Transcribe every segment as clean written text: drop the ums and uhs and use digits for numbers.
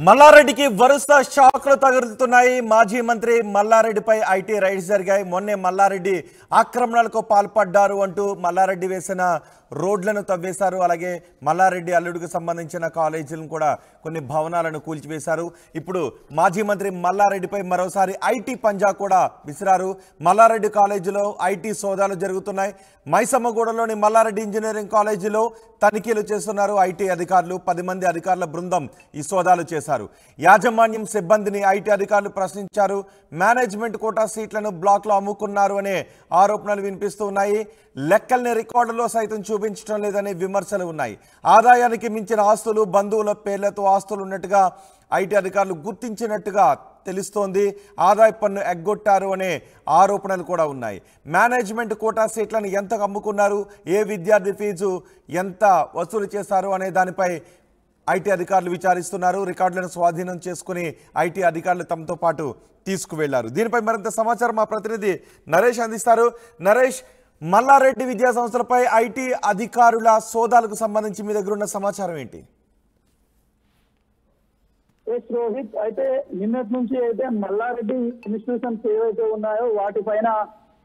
మల్లారెడ్డికి వరుస షాక్లు తగులుతున్నాయి. మాజీ మంత్రి మల్లారెడ్డిపై ఐటీ రైడ్స్ జరిగాయి. మొన్నే మల్లారెడ్డి ఆక్రమణలకు పాల్పడ్డారు అంటూ మల్లారెడ్డి వేసిన రోడ్లను తవ్వేశారు. అలాగే మల్లారెడ్డి అల్లుడికి సంబంధించిన కాలేజీలను కూడా కొన్ని భవనాలను కూల్చివేశారు. ఇప్పుడు మాజీ మంత్రి మల్లారెడ్డిపై మరోసారి ఐటీ పంజా కూడా విసిరారు. మల్లారెడ్డి కాలేజీలో ఐటీ సోదాలు జరుగుతున్నాయి. మైసమ్మగూడలోని మల్లారెడ్డి ఇంజనీరింగ్ కాలేజీలో తనిఖీలు చేస్తున్నారు ఐటీ అధికారులు. 10 మంది అధికారుల బృందం ఈ సోదాలు చేశారు. యాజమాన్యం సిబ్బందిని ఐటీ అధికారులు ప్రశ్నించారు. మేనేజ్మెంట్ కోటా సీట్లను బ్లాక్లో అమ్ముకున్నారు అనే ఆరోపణలు వినిపిస్తూ ఉన్నాయి. లెక్కల్ని రికార్డులో సైతం చూపించడం లేదనే విమర్శలు ఉన్నాయి. ఆదాయానికి మించిన ఆస్తులు, బంధువుల పేర్లతో ఆస్తులు ఉన్నట్టుగా ఐటీ అధికారులు గుర్తించినట్టుగా తెలుస్తోంది. ఆదాయ పన్ను ఎగ్గొట్టారు అనే ఆరోపణలు కూడా ఉన్నాయి. మేనేజ్మెంట్ కోటా సీట్లను ఎంత అమ్ముకున్నారు, ఏ విద్యార్థి ఫీజు ఎంత వసూలు చేశారు అనే దానిపై ఐటీ అధికారులు విచారిస్తున్నారు. రికార్డులను స్వాధీనం చేసుకుని ఐటీ అధికారులు తమతో పాటు తీసుకువెళ్లారు. దీనిపై మరింత సమాచారం మా ప్రతినిధి నరేష్ అందిస్తారు. నరేష్, మల్లారెడ్డి విద్యా సంస్థలపై ఐటీ అధికారుల సోదాలకు సంబంధించి మీ దగ్గర ఉన్న సమాచారం ఏంటి? రోహిత్, అయితే నిన్నటి నుంచి అయితే మల్లారెడ్డి ఇన్స్టిట్యూషన్స్ ఏవైతే ఉన్నాయో వాటిపైన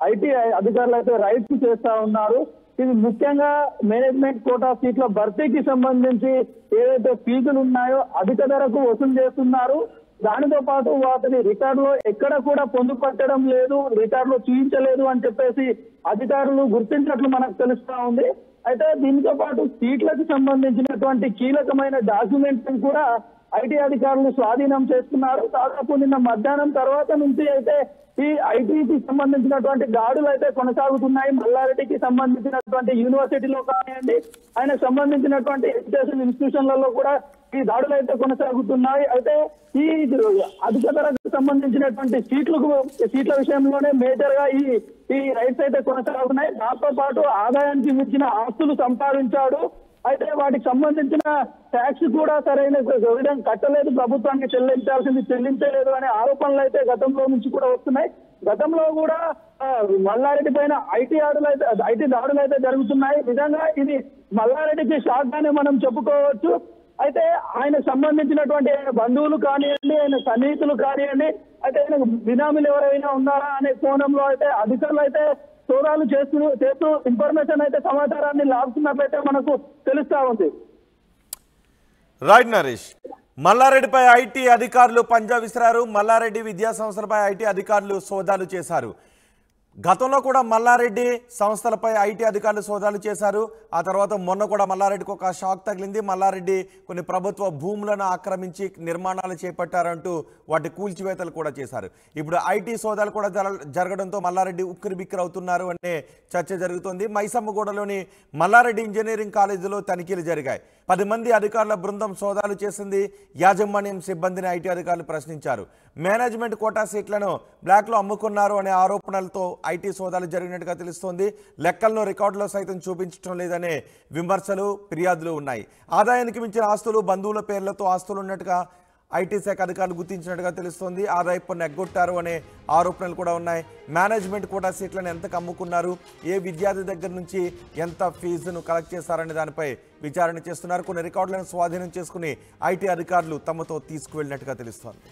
ఐటీ అధికారులు అయితే రైడ్స్ చేస్తా ఉన్నారు. ఇది ముఖ్యంగా మేనేజ్మెంట్ కోటా సీట్ల భర్తీకి సంబంధించి ఏవైతే ఫీజులు ఉన్నాయో అధిక ధరకు వసూలు చేస్తున్నారు. దానితో పాటు వాటిని రికార్డులో ఎక్కడ కూడా పొందుపట్టడం లేదు, రికార్డులో చూపించలేదు అని చెప్పేసి అధికారులు గుర్తించినట్లు మనకు తెలుస్తా ఉంది. అయితే దీనితో పాటు సీట్లకు సంబంధించినటువంటి కీలకమైన డాక్యుమెంట్స్ కూడా ఐటీ అధికారులు స్వాధీనం చేస్తున్నారు. దాదాపు నిన్న మధ్యాహ్నం తర్వాత నుంచి అయితే ఈ ఐటీకి సంబంధించినటువంటి దాడులు అయితే కొనసాగుతున్నాయి. మల్లారెడ్డికి సంబంధించినటువంటి యూనివర్సిటీలో కానివ్వండి, ఆయనకు సంబంధించినటువంటి ఎడ్యుకేషన్ ఇన్స్టిట్యూషన్లలో కూడా ఈ దాడులు అయితే కొనసాగుతున్నాయి. అయితే ఈ అధిక ధరకు సంబంధించినటువంటి సీట్ల విషయంలోనే మేజర్ గా ఈ రైట్స్ అయితే కొనసాగుతున్నాయి. దాంతో పాటు ఆదాయానికి మించిన ఆస్తులు సంపాదించాడు. అయితే వాటికి సంబంధించిన ట్యాక్స్ కూడా సరైన విధంగా కట్టలేదు, ప్రభుత్వానికి చెల్లించాల్సింది చెల్లించలేదు అనే ఆరోపణలు అయితే గతంలో నుంచి కూడా వస్తున్నాయి. గతంలో కూడా మల్లారెడ్డి పైన ఐటీ దాడులు అయితే జరుగుతున్నాయి. నిజంగా ఇది మల్లారెడ్డికి షాక్ గానే మనం చెప్పుకోవచ్చు. అయితే ఆయనకు సంబంధించినటువంటి బంధువులు కానివ్వండి, ఆయన సన్నిహితులు కానివ్వండి, అయితే ఆయన బినామీలు ఎవరైనా ఉన్నారా అనే కోణంలో అయితే అధికారులు అయితే సోదాలు చేస్తూ ఇన్ఫర్మేషన్ అయితే సమాచారాన్ని లాగుతున్నట్లయితే మనకు తెలుస్తా ఉంది. రైట్ నరేష్, మల్లారెడ్డిపై ఐటీ అధికారులు పంజా విసిరారు. మల్లారెడ్డి విద్యా సంస్థలపై ఐటీ అధికారులు సోదాలు చేశారు. గతంలో కూడా మల్లారెడ్డి సంస్థలపై ఐటీ అధికారులు సోదాలు చేశారు. ఆ తర్వాత మొన్న కూడా మల్లారెడ్డికి ఒక షాక్ తగిలింది. మల్లారెడ్డి కొన్ని ప్రభుత్వ భూములను ఆక్రమించి నిర్మాణాలు చేపట్టారంటూ వాటి కూల్చివేతలు కూడా చేశారు. ఇప్పుడు ఐటీ సోదాలు కూడా జరగడంతో మల్లారెడ్డి ఉక్కిరిబిక్కిరి అవుతున్నారు అనే చర్చ జరుగుతోంది. మైసమ్మగూడలోని మల్లారెడ్డి ఇంజనీరింగ్ కాలేజీలో తనిఖీలు జరిగాయి. 10 మంది అధికారుల బృందం సోదాలు చేసింది. యాజమాన్యం సిబ్బందిని ఐటీ అధికారులు ప్రశ్నించారు. మేనేజ్మెంట్ కోటా సీట్లను బ్లాక్లో అమ్ముకున్నారు అనే ఆరోపణలతో ఐటీ సోదాలు జరిగినట్టుగా తెలుస్తోంది. లెక్కలను రికార్డులో సైతం చూపించడం లేదనే విమర్శలు, ఫిర్యాదులు ఉన్నాయి. ఆదాయానికి మించిన ఆస్తులు, బంధువుల పేర్లతో ఆస్తులు ఉన్నట్టుగా ఐటీ శాఖ అధికారులు గుర్తించినట్టుగా తెలుస్తోంది. ఆదాయ పన్ను ఎగ్గొట్టారు అనే ఆరోపణలు కూడా ఉన్నాయి. మేనేజ్మెంట్ కోటా సీట్లను ఎంత అమ్ముకున్నారు, ఏ విద్యార్థి దగ్గర నుంచి ఎంత ఫీజును కలెక్ట్ చేశారనే దానిపై విచారణ చేస్తున్నారు. కొన్ని రికార్డులను స్వాధీనం చేసుకుని ఐటీ అధికారులు తమతో తీసుకువెళ్ళినట్టుగా తెలుస్తోంది.